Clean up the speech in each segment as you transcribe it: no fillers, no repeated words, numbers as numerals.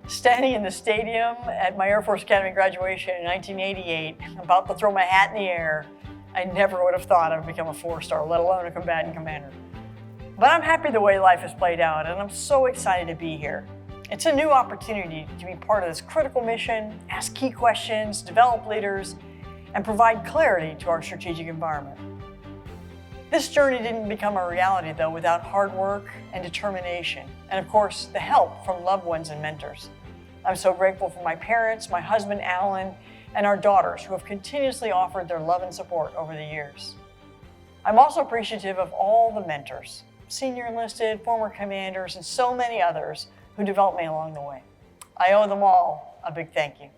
Standing in the stadium at my Air Force Academy graduation in 1988, about to throw my hat in the air, I never would have thought I'd become a 4-star, let alone a combatant commander. But I'm happy the way life has played out, and I'm so excited to be here. It's a new opportunity to be part of this critical mission, ask key questions, develop leaders, and provide clarity to our strategic environment. This journey didn't become a reality, though, without hard work and determination, and of course, the help from loved ones and mentors. I'm so grateful for my parents, my husband, Alan, and our daughters who have continuously offered their love and support over the years. I'm also appreciative of all the mentors, senior enlisted, former commanders, and so many others who developed me along the way. I owe them all a big thank you.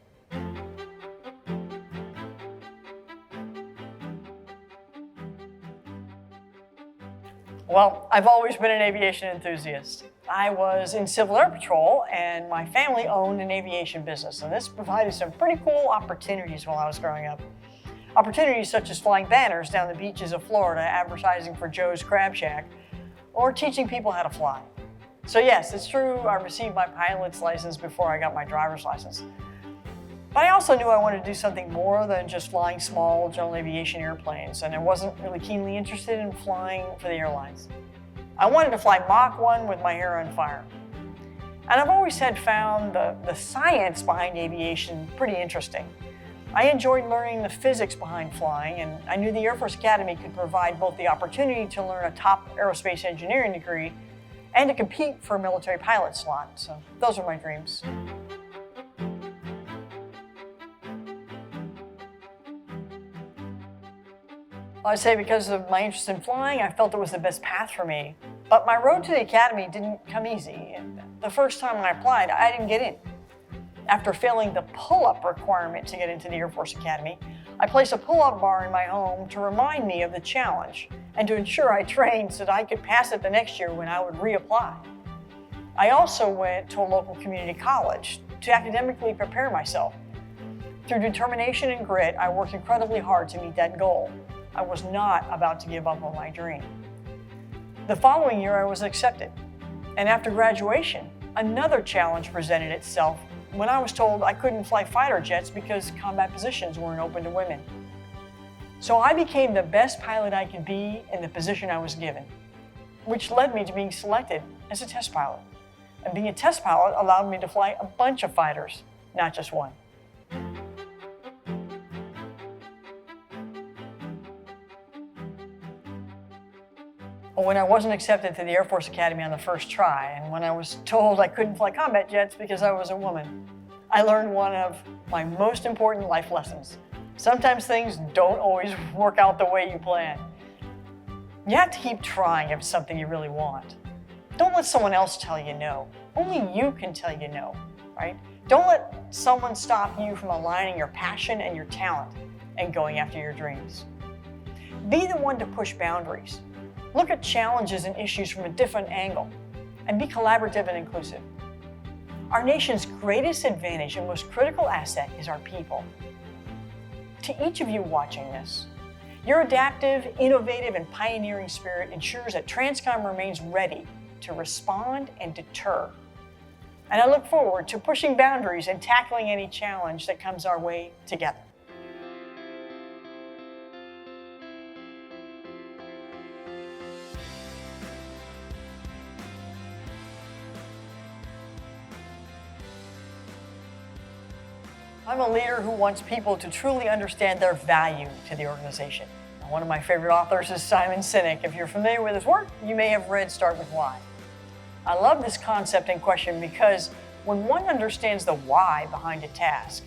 Well, I've always been an aviation enthusiast. I was in Civil Air Patrol, and my family owned an aviation business, and this provided some pretty cool opportunities while I was growing up. Opportunities such as flying banners down the beaches of Florida, advertising for Joe's Crab Shack, or teaching people how to fly. So yes, it's true, I received my pilot's license before I got my driver's license. But I also knew I wanted to do something more than just flying small general aviation airplanes, and I wasn't really keenly interested in flying for the airlines. I wanted to fly Mach 1 with my hair on fire. And I've always found the science behind aviation pretty interesting. I enjoyed learning the physics behind flying, and I knew the Air Force Academy could provide both the opportunity to learn a top aerospace engineering degree and to compete for a military pilot slot. So those are my dreams. I'd say because of my interest in flying, I felt it was the best path for me. But my road to the Academy didn't come easy. The first time I applied, I didn't get in. After failing the pull-up requirement to get into the Air Force Academy, I placed a pull-up bar in my home to remind me of the challenge and to ensure I trained so that I could pass it the next year when I would reapply. I also went to a local community college to academically prepare myself. Through determination and grit, I worked incredibly hard to meet that goal. I was not about to give up on my dream. The following year, I was accepted. And after graduation, another challenge presented itself when I was told I couldn't fly fighter jets because combat positions weren't open to women. So I became the best pilot I could be in the position I was given, which led me to being selected as a test pilot. And being a test pilot allowed me to fly a bunch of fighters, not just one. When I wasn't accepted to the Air Force Academy on the first try, and when I was told I couldn't fly combat jets because I was a woman, I learned one of my most important life lessons. Sometimes things don't always work out the way you plan. You have to keep trying if it's something you really want. Don't let someone else tell you no. Only you can tell you no, right? Don't let someone stop you from aligning your passion and your talent and going after your dreams. Be the one to push boundaries. Look at challenges and issues from a different angle, and be collaborative and inclusive. Our nation's greatest advantage and most critical asset is our people. To each of you watching this, your adaptive, innovative, and pioneering spirit ensures that TRANSCOM remains ready to respond and deter. And I look forward to pushing boundaries and tackling any challenge that comes our way together. I'm a leader who wants people to truly understand their value to the organization. One of my favorite authors is Simon Sinek. If you're familiar with his work, you may have read Start With Why. I love this concept and question because when one understands the why behind a task,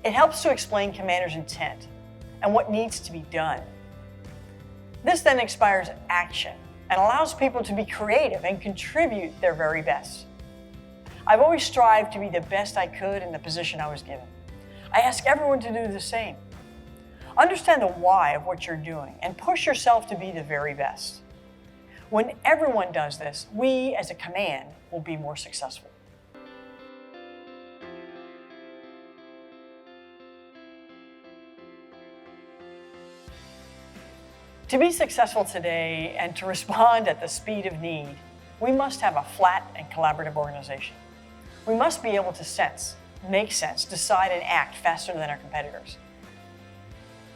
it helps to explain commander's intent and what needs to be done. This then inspires action and allows people to be creative and contribute their very best. I've always strived to be the best I could in the position I was given. I ask everyone to do the same. Understand the why of what you're doing and push yourself to be the very best. When everyone does this, we as a command will be more successful. To be successful today and to respond at the speed of need, we must have a flat and collaborative organization. We must be able to sense, make sense, decide, and act faster than our competitors.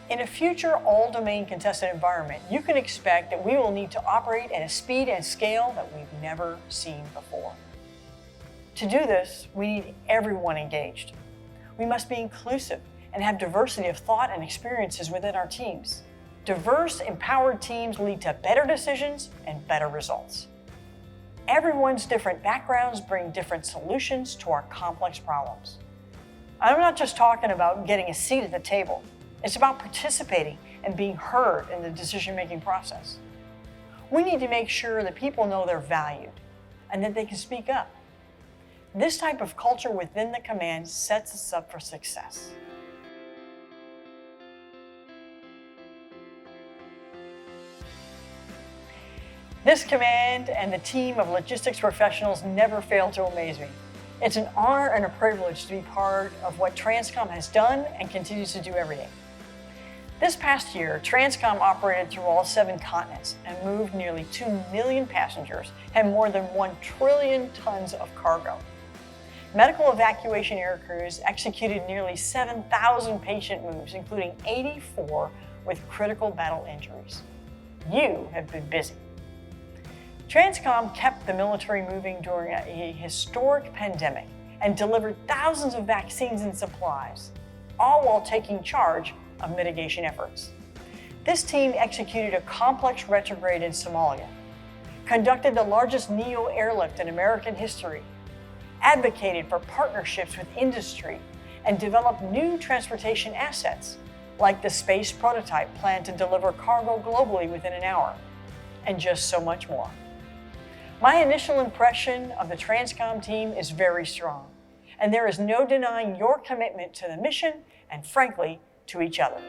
In a future all-domain contested environment, you can expect that we will need to operate at a speed and scale that we've never seen before. To do this, we need everyone engaged. We must be inclusive and have diversity of thought and experiences within our teams. Diverse, empowered teams lead to better decisions and better results. Everyone's different backgrounds bring different solutions to our complex problems. I'm not just talking about getting a seat at the table. It's about participating and being heard in the decision-making process. We need to make sure that people know they're valued and that they can speak up. This type of culture within the command sets us up for success. This command and the team of logistics professionals never fail to amaze me. It's an honor and a privilege to be part of what TRANSCOM has done and continues to do every day. This past year, TRANSCOM operated through all 7 continents and moved nearly 2 million passengers and more than 1 trillion tons of cargo. Medical evacuation air crews executed nearly 7,000 patient moves, including 84 with critical battle injuries. You have been busy. TRANSCOM kept the military moving during a historic pandemic and delivered thousands of vaccines and supplies, all while taking charge of mitigation efforts. This team executed a complex retrograde in Somalia, conducted the largest NEO airlift in American history, advocated for partnerships with industry, and developed new transportation assets, like the space prototype planned to deliver cargo globally within an hour, and just so much more. My initial impression of the TRANSCOM team is very strong, and there is no denying your commitment to the mission and, frankly, to each other.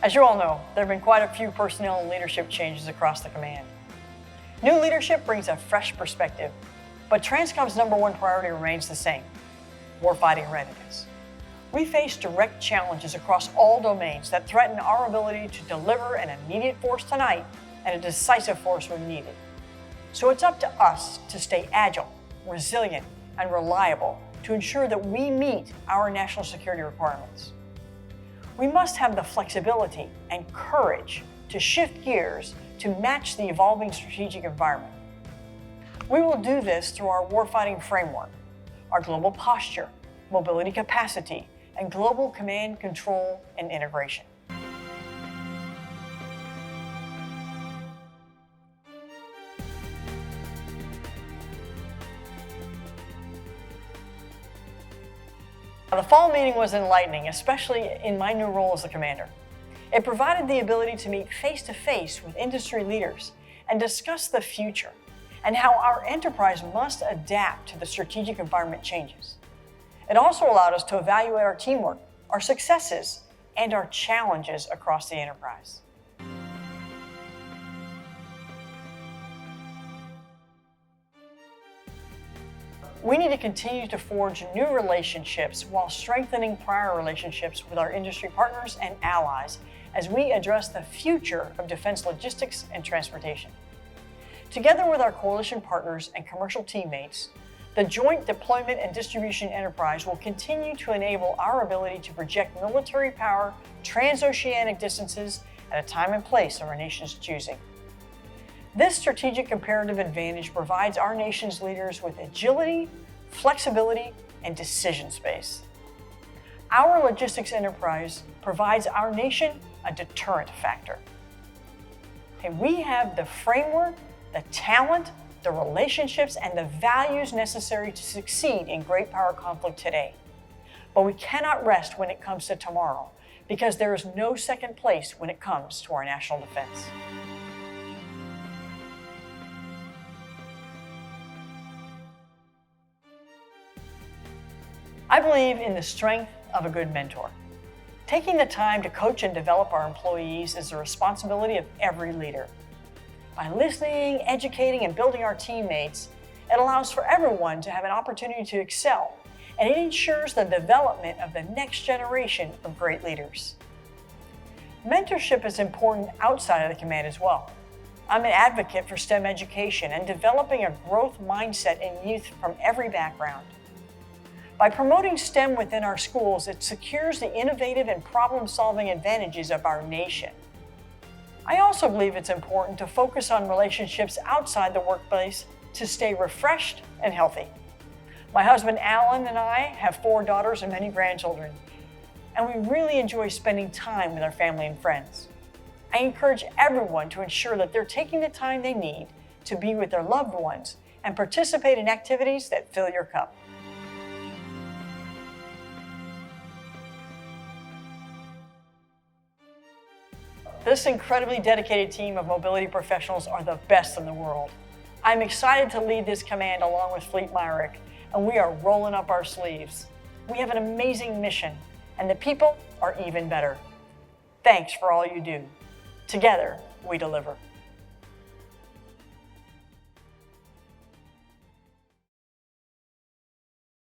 As you all know, there have been quite a few personnel and leadership changes across the command. New leadership brings a fresh perspective, but TRANSCOM's #1 priority remains the same: warfighting readiness. We face direct challenges across all domains that threaten our ability to deliver an immediate force tonight and a decisive force when needed. So it's up to us to stay agile, resilient, and reliable to ensure that we meet our national security requirements. We must have the flexibility and courage to shift gears to match the evolving strategic environment. We will do this through our warfighting framework, our global posture, mobility capacity, and global command, control, and integration. The fall meeting was enlightening, especially in my new role as the commander. It provided the ability to meet face-to-face with industry leaders and discuss the future and how our enterprise must adapt to the strategic environment changes. It also allowed us to evaluate our teamwork, our successes, and our challenges across the enterprise. We need to continue to forge new relationships while strengthening prior relationships with our industry partners and allies as we address the future of defense logistics and transportation. Together with our coalition partners and commercial teammates, the Joint Deployment and Distribution Enterprise will continue to enable our ability to project military power transoceanic distances at a time and place of our nation's choosing. This strategic comparative advantage provides our nation's leaders with agility, flexibility, and decision space. Our logistics enterprise provides our nation a deterrent factor. And we have the framework, the talent, the relationships, and the values necessary to succeed in great power conflict today. But we cannot rest when it comes to tomorrow, because there is no second place when it comes to our national defense. I believe in the strength of a good mentor. Taking the time to coach and develop our employees is the responsibility of every leader. By listening, educating, and building our teammates, it allows for everyone to have an opportunity to excel, and it ensures the development of the next generation of great leaders. Mentorship is important outside of the command as well. I'm an advocate for STEM education and developing a growth mindset in youth from every background. By promoting STEM within our schools, it secures the innovative and problem-solving advantages of our nation. I also believe it's important to focus on relationships outside the workplace to stay refreshed and healthy. My husband Alan and I have 4 daughters and many grandchildren, and we really enjoy spending time with our family and friends. I encourage everyone to ensure that they're taking the time they need to be with their loved ones and participate in activities that fill your cup. This incredibly dedicated team of mobility professionals are the best in the world. I'm excited to lead this command along with Fleet Myrick, and we are rolling up our sleeves. We have an amazing mission, and the people are even better. Thanks for all you do. Together, we deliver.